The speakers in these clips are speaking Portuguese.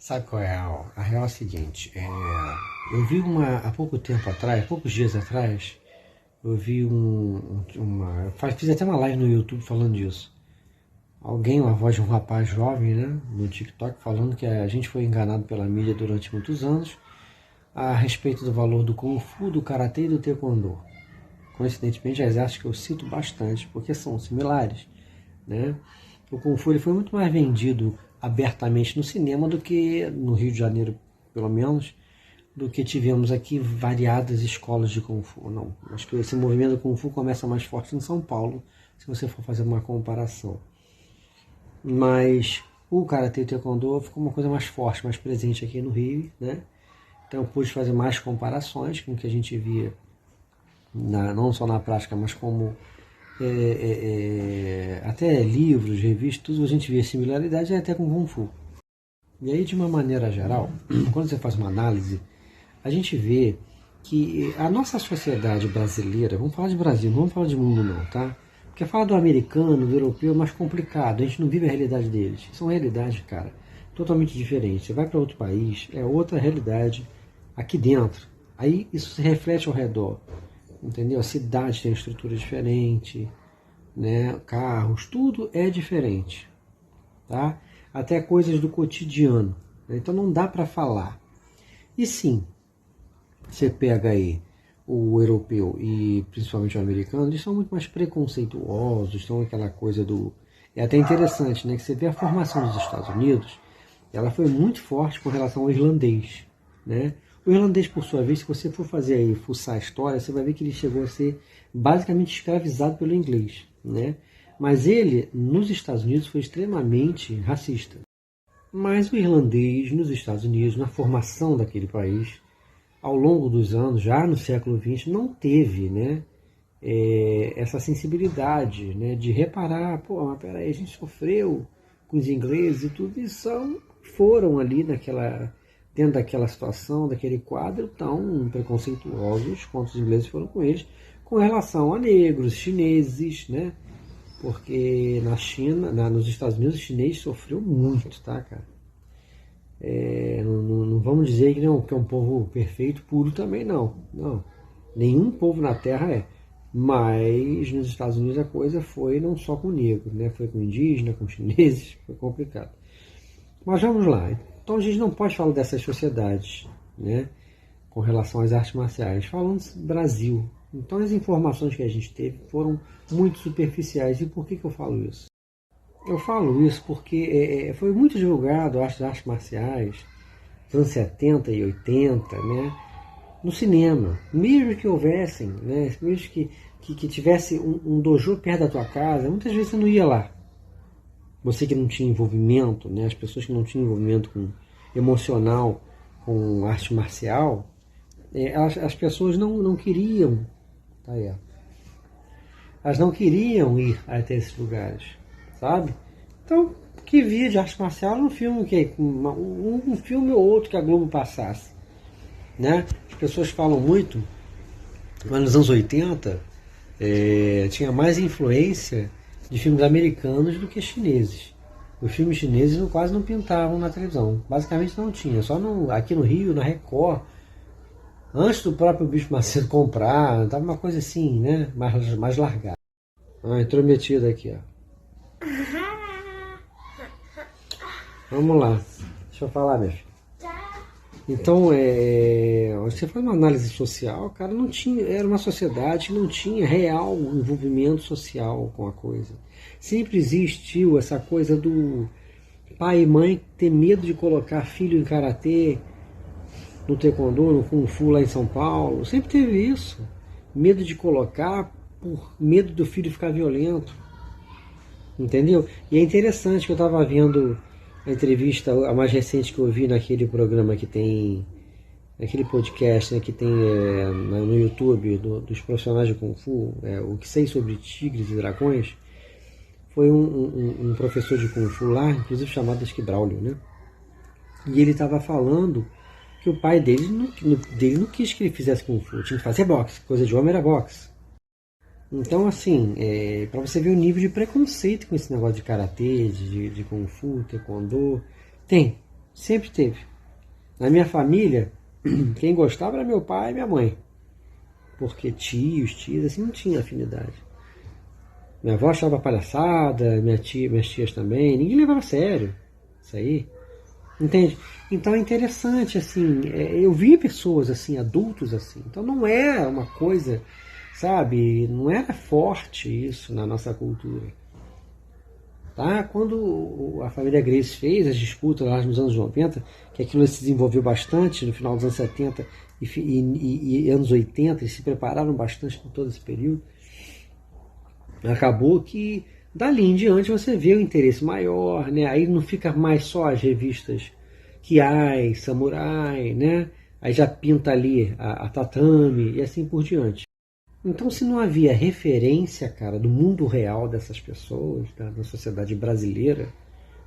Sabe qual é a real é a seguinte, eu vi há pouco tempo atrás, poucos dias atrás, eu vi fiz até uma live no YouTube falando disso. Alguém, uma voz de um rapaz jovem, né, no TikTok, falando que a gente foi enganado pela mídia durante muitos anos a respeito do valor do Kung Fu, do Karatê e do Taekwondo. Coincidentemente, as artes que eu cito bastante, porque são similares, né? O Kung Fu ele foi muito mais vendido abertamente no cinema do que no Rio de Janeiro, pelo menos, do que tivemos aqui variadas escolas de Kung Fu. Não, acho que esse movimento do Kung Fu começa mais forte em São Paulo, se você for fazer uma comparação. Mas o Karatê e o Taekwondo ficou uma coisa mais forte, mais presente aqui no Rio, né? Então eu pude fazer mais comparações com o que a gente via, não só na prática, mas como até livros, revistas, tudo a gente via similaridade até com Kung Fu. E aí, de uma maneira geral, quando você faz uma análise, a gente vê que a nossa sociedade brasileira, vamos falar de Brasil, não vamos falar de mundo não, tá? Porque falar do americano, do europeu é mais complicado, a gente não vive a realidade deles. São realidades, cara, totalmente diferentes. Você vai para outro país, é outra realidade aqui dentro. Aí isso se reflete ao redor, entendeu? A cidade tem estrutura diferente, né? Carros, tudo é diferente, tá? Até coisas do cotidiano, né? Então não dá para falar. E sim, você pega aí o europeu e principalmente o americano, eles são muito mais preconceituosos, são aquela coisa do... É até interessante, né, que você vê a formação dos Estados Unidos, ela foi muito forte com relação ao irlandês, né? O irlandês, por sua vez, se você for fazer aí, fuçar a história, você vai ver que ele chegou a ser basicamente escravizado pelo inglês, né? Mas ele, nos Estados Unidos, foi extremamente racista. Mas o irlandês, nos Estados Unidos, na formação daquele país, ao longo dos anos, já no século XX, não teve, né, essa sensibilidade, né, de reparar, pô, mas peraí, a gente sofreu com os ingleses e tudo, e foram ali dentro daquela situação, daquele quadro, tão preconceituosos quanto os ingleses foram com eles, com relação a negros, chineses, né, porque na China, nos Estados Unidos, o chinês sofreu muito, tá, cara? Não vamos dizer que é um povo perfeito, puro também, não. Não. Nenhum povo na Terra é. Mas nos Estados Unidos a coisa foi não só com negros, né? Foi com indígenas, com chineses, foi complicado. Mas vamos lá. Então a gente não pode falar dessas sociedades, né, com relação às artes marciais. Falando do Brasil. Então as informações que a gente teve foram muito superficiais. E por que eu falo isso? Eu falo isso porque foi muito divulgado as artes marciais dos anos 70 e 80, né, no cinema. Mesmo que houvessem, né, mesmo que tivesse um dojo perto da tua casa, muitas vezes você não ia lá. Você que não tinha envolvimento, né, as pessoas que não tinham envolvimento emocional com arte marcial, as pessoas não queriam, tá aí, elas não queriam ir até esses lugares, sabe? Então, que via de arte marcial no filme, um filme ou outro que a Globo passasse, né? As pessoas falam muito, mas nos anos 80 tinha mais influência de filmes americanos do que chineses. Os filmes chineses quase não pintavam na televisão, basicamente não tinha, só aqui no Rio, na Record, antes do próprio Bicho Macedo comprar, estava uma coisa assim, né, mais largada. Intrometido aqui, ó. Vamos lá, deixa eu falar, minha filha. Então, você faz uma análise social, cara, não tinha, era uma sociedade que não tinha real envolvimento social com a coisa. Sempre existiu essa coisa do pai e mãe ter medo de colocar filho em karatê, no taekwondo, no kung fu lá em São Paulo. Sempre teve isso. Medo de colocar por medo do filho ficar violento. Entendeu? E é interessante que eu estava vendo a entrevista, a mais recente que eu vi naquele programa que tem, naquele podcast, né, que tem no YouTube dos profissionais de Kung Fu, o que sei sobre tigres e dragões. Foi um professor de Kung Fu lá, inclusive chamado acho que Braulio, né? E ele estava falando que o pai dele não quis que ele fizesse Kung Fu, tinha que fazer boxe, coisa de homem era boxe. Então, assim, para você ver o nível de preconceito com esse negócio de karatê, de Kung Fu, taekwondo, tem. Sempre teve. Na minha família, quem gostava era meu pai e minha mãe. Porque tios, tias, assim, não tinha afinidade. Minha avó achava palhaçada, minhas tias também. Ninguém levava a sério isso aí. Entende? Então é interessante, assim, eu vi pessoas assim, adultos assim. Então não é uma coisa, sabe, não era forte isso na nossa cultura. Tá? Quando a família Grace fez as disputas lá nos anos 90, que aquilo se desenvolveu bastante no final dos anos 70 e anos 80, eles se prepararam bastante por todo esse período, acabou que dali em diante você vê o interesse maior, né? Aí não fica mais só as revistas Kiai, Samurai, né? Aí já pinta ali a Tatame e assim por diante. Então, se não havia referência, cara, do mundo real dessas pessoas, da sociedade brasileira,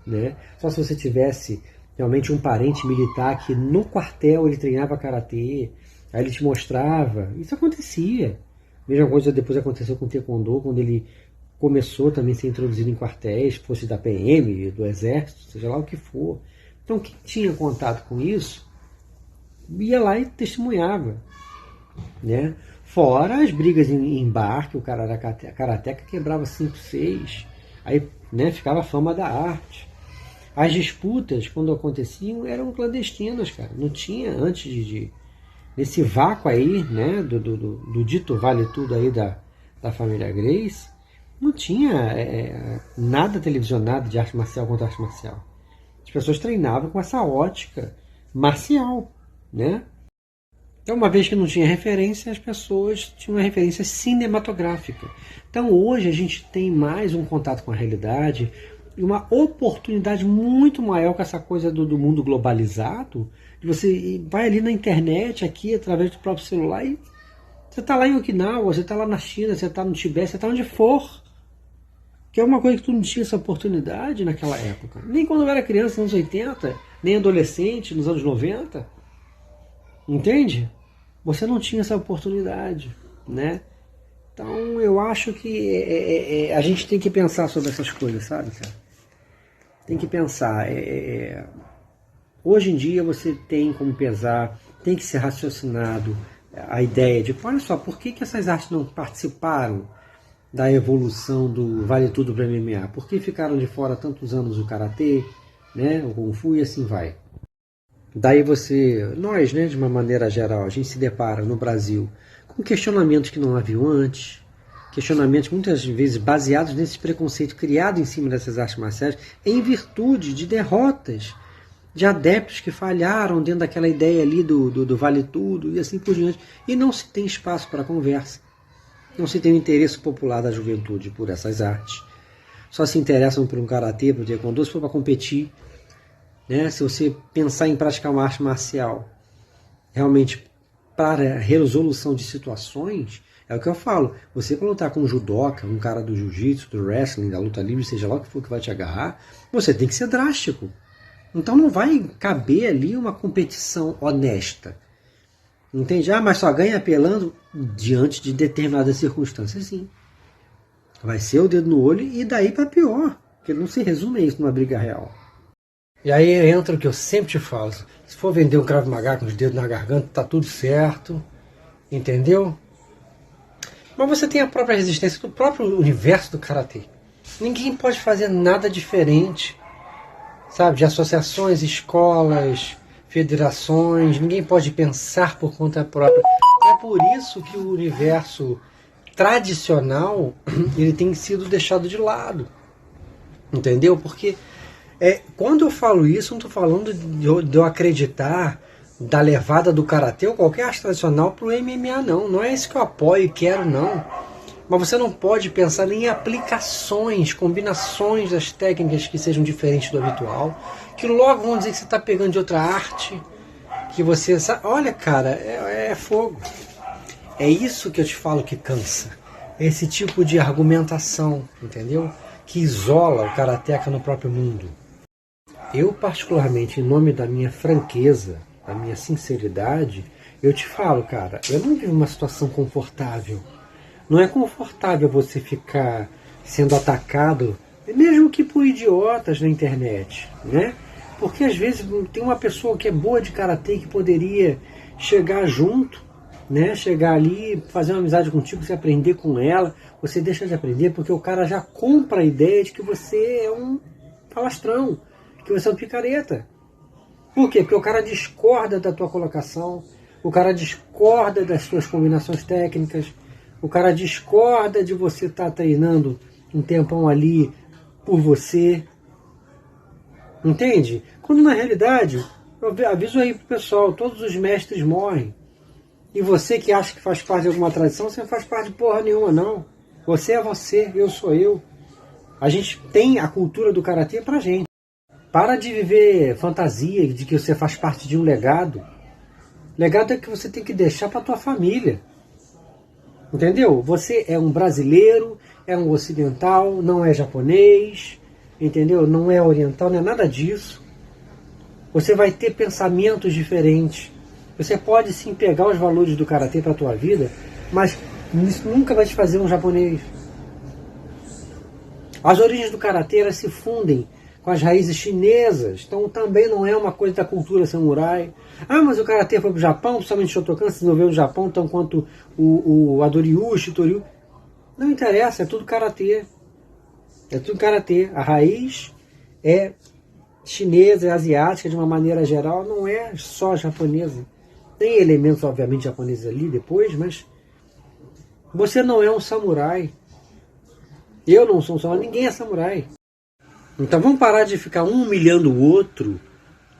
né? Só se você tivesse realmente um parente militar que no quartel ele treinava karatê, aí ele te mostrava, isso acontecia. Mesma coisa depois aconteceu com o Taekwondo, quando ele começou também a ser introduzido em quartéis, fosse da PM, do Exército, seja lá o que for. Então, quem tinha contato com isso, ia lá e testemunhava, né? Fora as brigas em bar, que o cara era karateca, quebrava 5, 6, aí, né, ficava a fama da arte. As disputas, quando aconteciam, eram clandestinas, cara. Não tinha, antes nesse vácuo aí, né, do dito vale tudo aí da família Grace, não tinha nada televisionado de arte marcial contra arte marcial. As pessoas treinavam com essa ótica marcial, né? Então, uma vez que não tinha referência, as pessoas tinham uma referência cinematográfica. Então, hoje a gente tem mais um contato com a realidade e uma oportunidade muito maior com essa coisa do mundo globalizado. Você vai ali na internet, aqui, através do próprio celular, e você está lá em Okinawa, você está lá na China, você está no Tibete, você está onde for. Que é uma coisa que tu não tinha essa oportunidade naquela época. Nem quando eu era criança, nos anos 80, nem adolescente, nos anos 90. Entende? Você não tinha essa oportunidade, né? Então eu acho que a gente tem que pensar sobre essas coisas, sabe, cara? Tem que pensar. Hoje em dia você tem como pesar, tem que ser raciocinado a ideia de, olha só, por que essas artes não participaram da evolução do Vale Tudo para MMA? Por que ficaram de fora tantos anos o Karatê, né, o Kung Fu e assim vai? Daí nós, né, de uma maneira geral, a gente se depara no Brasil com questionamentos que não haviam antes, questionamentos muitas vezes baseados nesse preconceito criado em cima dessas artes marciais em virtude de derrotas de adeptos que falharam dentro daquela ideia ali do vale tudo e assim por diante. E não se tem espaço para conversa. Não se tem o interesse popular da juventude por essas artes. Só se interessam por um karatê, por um taekwondo, se for para competir. Né? Se você pensar em praticar uma arte marcial realmente para resolução de situações, é o que eu falo. Você quando está com um judoca, um cara do jiu-jitsu, do wrestling, da luta livre, seja lá o que for que vai te agarrar, você tem que ser drástico. Então não vai caber ali uma competição honesta. Entende? Mas só ganha apelando diante de determinadas circunstâncias, sim. Vai ser o dedo no olho e daí para pior. Porque não se resume a isso numa briga real. E aí entra o que eu sempre te falo. Se for vender um Krav Maga com os dedos na garganta, tá tudo certo. Entendeu? Mas você tem a própria resistência do próprio universo do Karatê. Ninguém pode fazer nada diferente. Sabe? De associações, escolas, federações. Ninguém pode pensar por conta própria. É por isso que o universo tradicional ele tem sido deixado de lado. Entendeu? Porque quando eu falo isso, não estou falando de eu acreditar da levada do karatê ou qualquer arte tradicional para o MMA, não. Não é isso que eu apoio e quero, não. Mas você não pode pensar em aplicações, combinações das técnicas que sejam diferentes do habitual, que logo vão dizer que você está pegando de outra arte, que você... Olha, cara, é fogo. É isso que eu te falo que cansa. É esse tipo de argumentação, entendeu? Que isola o karateca no próprio mundo. Eu, particularmente, em nome da minha franqueza, da minha sinceridade, eu te falo, cara, eu não vivo uma situação confortável. Não é confortável você ficar sendo atacado, mesmo que por idiotas na internet, né? Porque às vezes tem uma pessoa que é boa de karatê que poderia chegar junto, né? Chegar ali, fazer uma amizade contigo, você aprender com ela, você deixa de aprender porque o cara já compra a ideia de que você é um falastrão, que você é um picareta. Por quê? Porque o cara discorda da tua colocação, o cara discorda das suas combinações técnicas, o cara discorda de você estar treinando um tempão ali por você. Entende? Quando na realidade, eu aviso aí pro pessoal, todos os mestres morrem. E você que acha que faz parte de alguma tradição, você não faz parte de porra nenhuma, não. Você é você, eu sou eu. A gente tem a cultura do karatê pra gente. Para de viver fantasia de que você faz parte de um legado. Legado é que você tem que deixar para tua família. Entendeu? Você é um brasileiro, é um ocidental, não é japonês, entendeu? Não é oriental, não é nada disso. Você vai ter pensamentos diferentes. Você pode sim pegar os valores do karatê para a tua vida, mas isso nunca vai te fazer um japonês. As origens do karatê elas se fundem com as raízes chinesas, então também não é uma coisa da cultura samurai. Ah, mas o karatê foi para o Japão, principalmente Shotokan se desenvolveu no Japão, tanto quanto o Adoryu, o Shitoryu. Não interessa, é tudo karatê. É tudo karatê. A raiz é chinesa, é asiática de uma maneira geral, não é só japonesa. Tem elementos, obviamente, japoneses ali depois, mas você não é um samurai. Eu não sou um samurai, ninguém é samurai. Então vamos parar de ficar um humilhando o outro,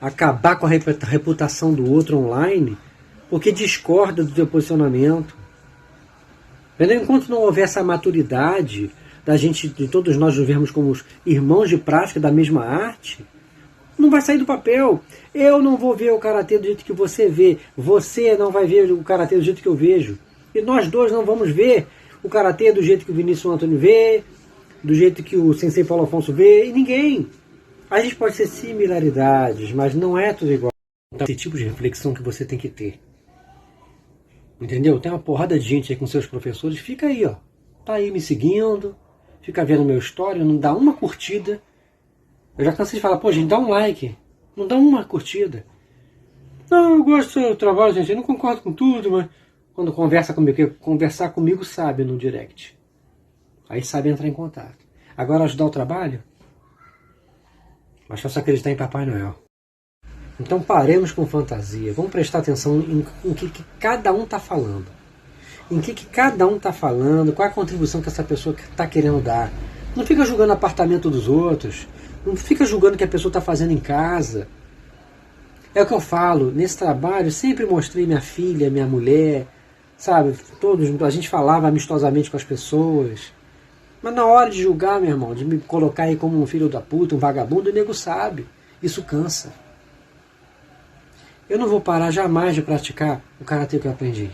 acabar com a reputação do outro online, porque discorda do teu posicionamento. Entendeu? Enquanto não houver essa maturidade da gente, de todos nós nos vermos como os irmãos de prática da mesma arte, não vai sair do papel. Eu não vou ver o karatê do jeito que você vê. Você não vai ver o karatê do jeito que eu vejo. E nós dois não vamos ver o karatê do jeito que o Vinícius Antônio vê, do jeito que o Sensei Paulo Afonso vê, e ninguém. A gente pode ter similaridades, mas não é tudo igual. Então, esse tipo de reflexão que você tem que ter. Entendeu? Tem uma porrada de gente aí com seus professores, fica aí, ó. Tá aí me seguindo, fica vendo meu story, não dá uma curtida. Eu já cansei de falar, pô, gente, dá um like. Não dá uma curtida. Não, eu gosto do seu trabalho, gente, eu não concordo com tudo, mas quando conversa comigo, conversar comigo sabe no direct. Aí sabe entrar em contato. Agora ajudar o trabalho? Mas só acreditar em Papai Noel. Então paremos com fantasia. Vamos prestar atenção em que cada um está falando. Em que cada um está falando, qual é a contribuição que essa pessoa está querendo dar. Não fica julgando o apartamento dos outros. Não fica julgando o que a pessoa está fazendo em casa. É o que eu falo. Nesse trabalho, sempre mostrei minha filha, minha mulher, sabe? A gente falava amistosamente com as pessoas. Mas na hora de julgar, meu irmão, de me colocar aí como um filho da puta, um vagabundo, o nego sabe. Isso cansa. Eu não vou parar jamais de praticar o karatê que eu aprendi.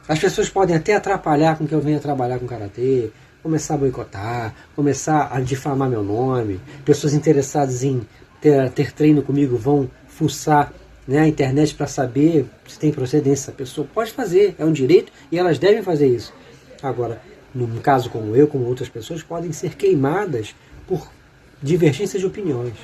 As pessoas podem até atrapalhar com que eu venha trabalhar com karatê, começar a boicotar, começar a difamar meu nome. Pessoas interessadas em ter treino comigo vão fuçar, né, a internet para saber se tem procedência. A pessoa pode fazer, é um direito e elas devem fazer isso. Agora, num caso como eu, como outras pessoas, podem ser queimadas por divergência de opiniões.